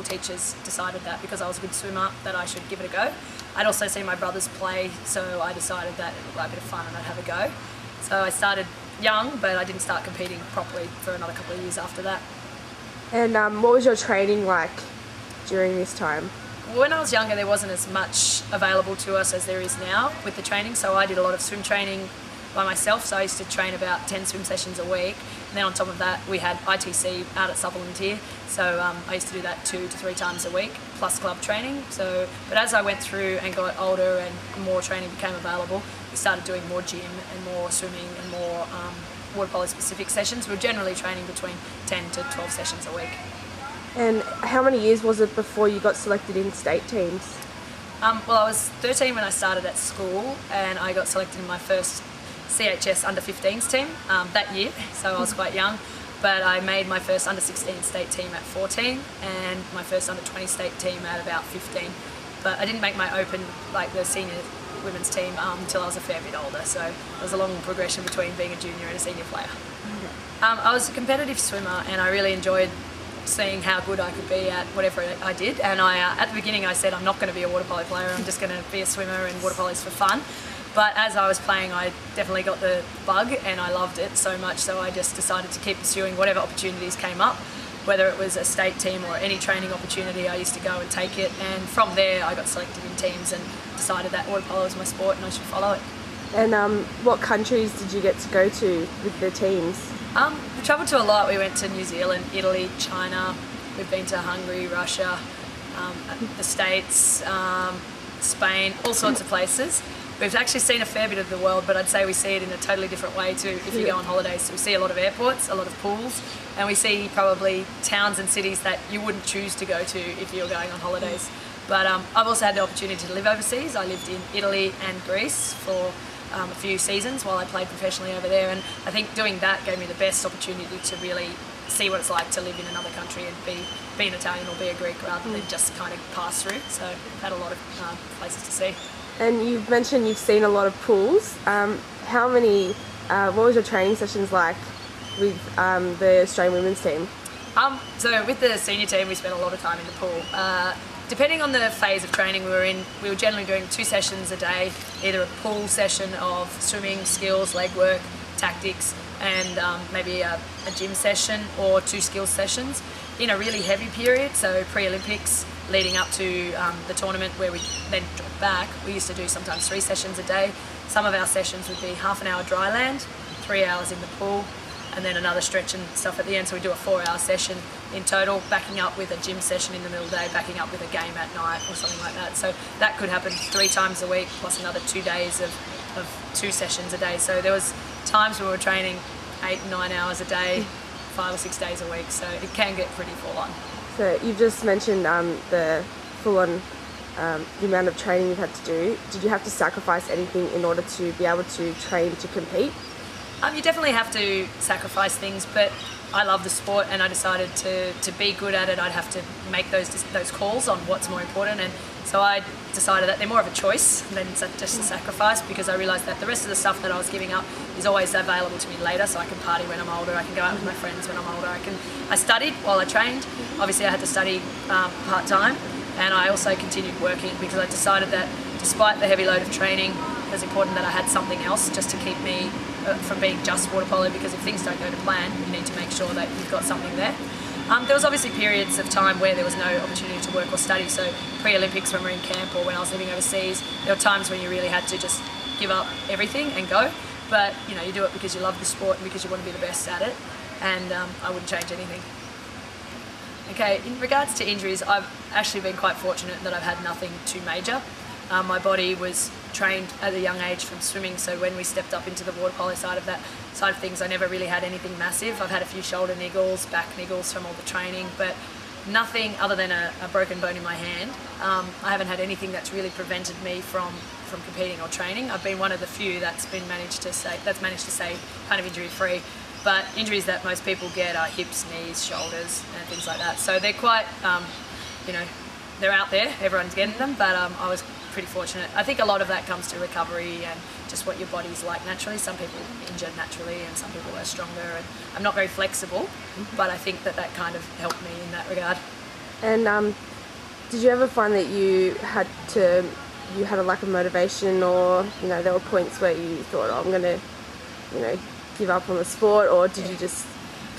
Teachers decided that because I was a good swimmer that I should give it a go. I'd also seen my brothers play, so I decided that it would be a bit of fun and I'd have a go. So I started young, but I didn't start competing properly for another couple of years after that. And what was your training like during this time? When I was younger, there wasn't as much available to us as there is now with the training, so I did a lot of swim training by myself, so I used to train about 10 swim sessions a week, and then on top of that we had ITC out at Sutherland here, so I used to do that 2 to 3 times a week, plus club training. But as I went through and got older and more training became available, we started doing more gym and more swimming and more water polo specific sessions. We were generally training between 10 to 12 sessions a week. And how many years was it before you got selected in state teams? Well, I was 13 when I started at school, and I got selected in my first CHS under-15s team that year, so I was quite young. But I made my first under-16 state team at 14 and my first under-20 state team at about 15. But I didn't make my open, like the senior women's team, until I was a fair bit older, so there was a long progression between being a junior and a senior player. I was a competitive swimmer and I really enjoyed seeing how good I could be at whatever I did, and at the beginning I said I'm not going to be a water polo player, I'm just going to be a swimmer, and water polo is for fun. But as I was playing, I definitely got the bug and I loved it so much, so I just decided to keep pursuing whatever opportunities came up, whether it was a state team or any training opportunity. I used to go and take it, and from there I got selected in teams and decided that water polo was my sport and I should follow it. And what countries did you get to go to with the teams? We travelled to a lot. We went to New Zealand, Italy, China. We've been to Hungary, Russia, the States, Spain, all sorts of places. We've actually seen a fair bit of the world, but I'd say we see it in a totally different way to if you go on holidays. So we see a lot of airports, a lot of pools, and we see probably towns and cities that you wouldn't choose to go to if you were going on holidays. But I've also had the opportunity to live overseas. I lived in Italy and Greece for a few seasons while I played professionally over there, and I think doing that gave me the best opportunity to really see what it's like to live in another country and be an Italian or be a Greek rather than just kind of pass through. So I've had a lot of places to see. And you've mentioned you've seen a lot of pools. How many, what was your training sessions like with the Australian women's team? So with the senior team we spent a lot of time in the pool. Depending on the phase of training we were in, we were generally doing 2 sessions a day, either a pool session of swimming, skills, leg work, tactics, and maybe a gym session, or 2 skills sessions in a really heavy period, so pre-Olympics leading up to the tournament where we then dropped back. We used to do sometimes 3 sessions a day. Some of our sessions would be half an hour dry land, 3 hours in the pool, and then another stretch and stuff at the end, so we do a 4-hour session in total, backing up with a gym session in the middle of the day, backing up with a game at night or something like that. So that could happen 3 times a week, plus another 2 days of 2 sessions a day. So there was times when we were training 8 and 9 hours a day, 5 or 6 days a week, so it can get pretty full on. So you've just mentioned the full-on, the amount of training you've had to do. Did you have to sacrifice anything in order to be able to train to compete? You definitely have to sacrifice things, but I love the sport and I decided to be good at it, I'd have to make those calls on what's more important, and so I decided that they're more of a choice than just a sacrifice, because I realised that the rest of the stuff that I was giving up is always available to me later, so I can party when I'm older, I can go out with my friends when I'm older, I studied while I trained. Obviously I had to study part-time, and I also continued working because I decided that despite the heavy load of training, it was important that I had something else just to keep me from being just water polo, because if things don't go to plan, you need to make sure that you've got something there. There was obviously periods of time where there was no opportunity to work or study, so pre-Olympics when we were in camp or when I was living overseas, there were times when you really had to just give up everything and go, but you know, you do it because you love the sport and because you want to be the best at it, and I wouldn't change anything. Okay, in regards to injuries, I've actually been quite fortunate that I've had nothing too major. My body was trained at a young age from swimming, so when we stepped up into the water polo side of things, I never really had anything massive. I've had a few shoulder niggles, back niggles from all the training, but nothing other than a broken bone in my hand. I haven't had anything that's really prevented me from competing or training. I've been one of the few that's managed to stay kind of injury free. But injuries that most people get are hips, knees, shoulders, and things like that. So they're quite, they're out there, everyone's getting them, but I was pretty fortunate. I think a lot of that comes to recovery and just what your body's like naturally. Some people injure naturally and some people are stronger, and I'm not very flexible, but I think that kind of helped me in that regard. And did you ever find that you had a lack of motivation, or there were points where you thought, oh, I'm gonna give up on the sport, or did you just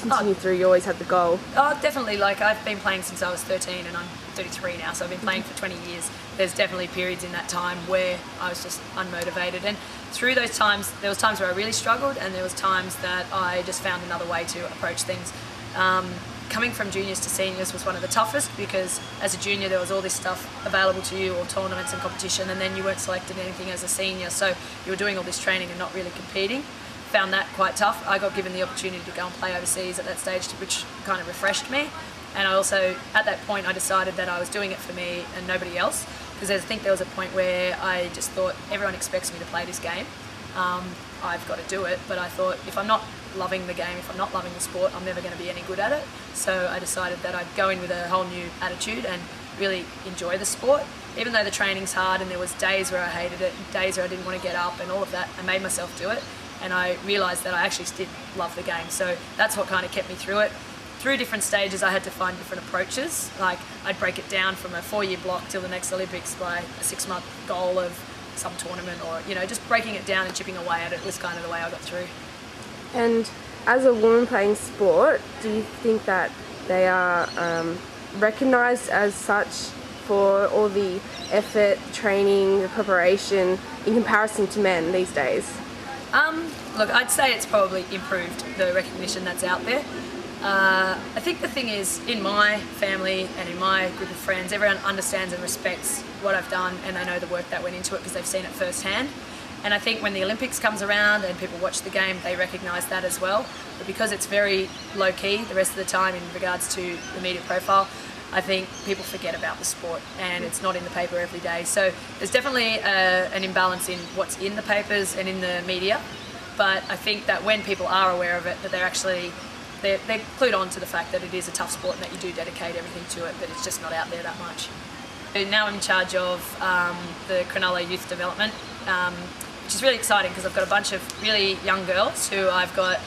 continue through? You always had the goal. Oh, definitely. Like, I've been playing since I was 13 and I'm 33 now, so I've been playing for 20 years. There's definitely periods in that time where I was just unmotivated, and through those times there was times where I really struggled, and there was times that I just found another way to approach things. Coming from juniors to seniors was one of the toughest, because as a junior there was all this stuff available to you, all tournaments and competition, and then you weren't selected anything as a senior, so you were doing all this training and not really competing. Found that quite tough. I got given the opportunity to go and play overseas at that stage, which kind of refreshed me. And I also, at that point, I decided that I was doing it for me and nobody else, because I think there was a point where I just thought, everyone expects me to play this game. I've got to do it, but I thought, if I'm not loving the game, if I'm not loving the sport, I'm never going to be any good at it. So I decided that I'd go in with a whole new attitude and really enjoy the sport. Even though the training's hard and there was days where I hated it, days where I didn't want to get up and all of that, I made myself do it, and I realised that I actually did love the game. So that's what kind of kept me through it. Through different stages I had to find different approaches. Like, I'd break it down from a 4-year block till the next Olympics by a 6-month goal of some tournament, or just breaking it down and chipping away at it was kind of the way I got through. And as a woman playing sport, do you think that they are recognised as such for all the effort, training, the preparation in comparison to men these days? Look, I'd say it's probably improved, the recognition that's out there. I think the thing is, in my family and in my group of friends, everyone understands and respects what I've done, and they know the work that went into it because they've seen it firsthand. And I think when the Olympics comes around and people watch the game, they recognise that as well. But because it's very low-key the rest of the time in regards to the media profile, I think people forget about the sport, and it's not in the paper every day. So there's definitely an imbalance in what's in the papers and in the media. But I think that when people are aware of it, that they're clued on to the fact that it is a tough sport and that you do dedicate everything to it, but it's just not out there that much. So now I'm in charge of the Cronulla Youth Development, which is really exciting because I've got a bunch of really young girls who I've got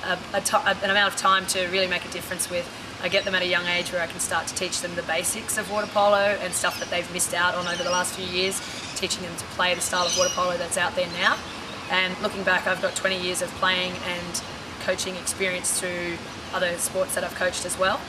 an amount of time to really make a difference with. I get them at a young age where I can start to teach them the basics of water polo and stuff that they've missed out on over the last few years, teaching them to play the style of water polo that's out there now. And looking back, I've got 20 years of playing and coaching experience through other sports that I've coached as well.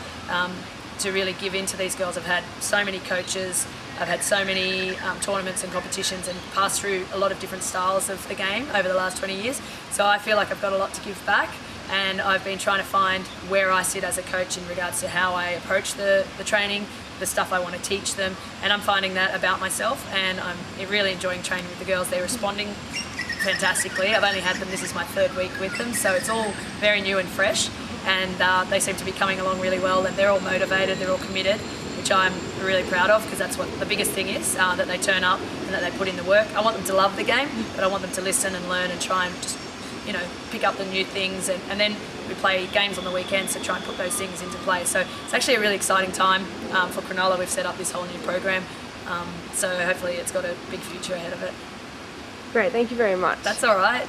To really give in to these girls, I've had so many coaches, I've had so many tournaments and competitions, and passed through a lot of different styles of the game over the last 20 years. So I feel like I've got a lot to give back, and I've been trying to find where I sit as a coach in regards to how I approach the training, the stuff I want to teach them, and I'm finding that about myself, and I'm really enjoying training with the girls. They're responding fantastically. I've only had them, this is my 3rd week with them, so it's all very new and fresh, and they seem to be coming along really well, and they're all motivated, they're all committed, which I'm really proud of, because that's what the biggest thing is, that they turn up and that they put in the work. I want them to love the game, but I want them to listen and learn and try and just pick up the new things, and then we play games on the weekends to try and put those things into play. So it's actually a really exciting time for Cronulla. We've set up this whole new program, so hopefully it's got a big future ahead of it. Great, thank you very much. That's all right.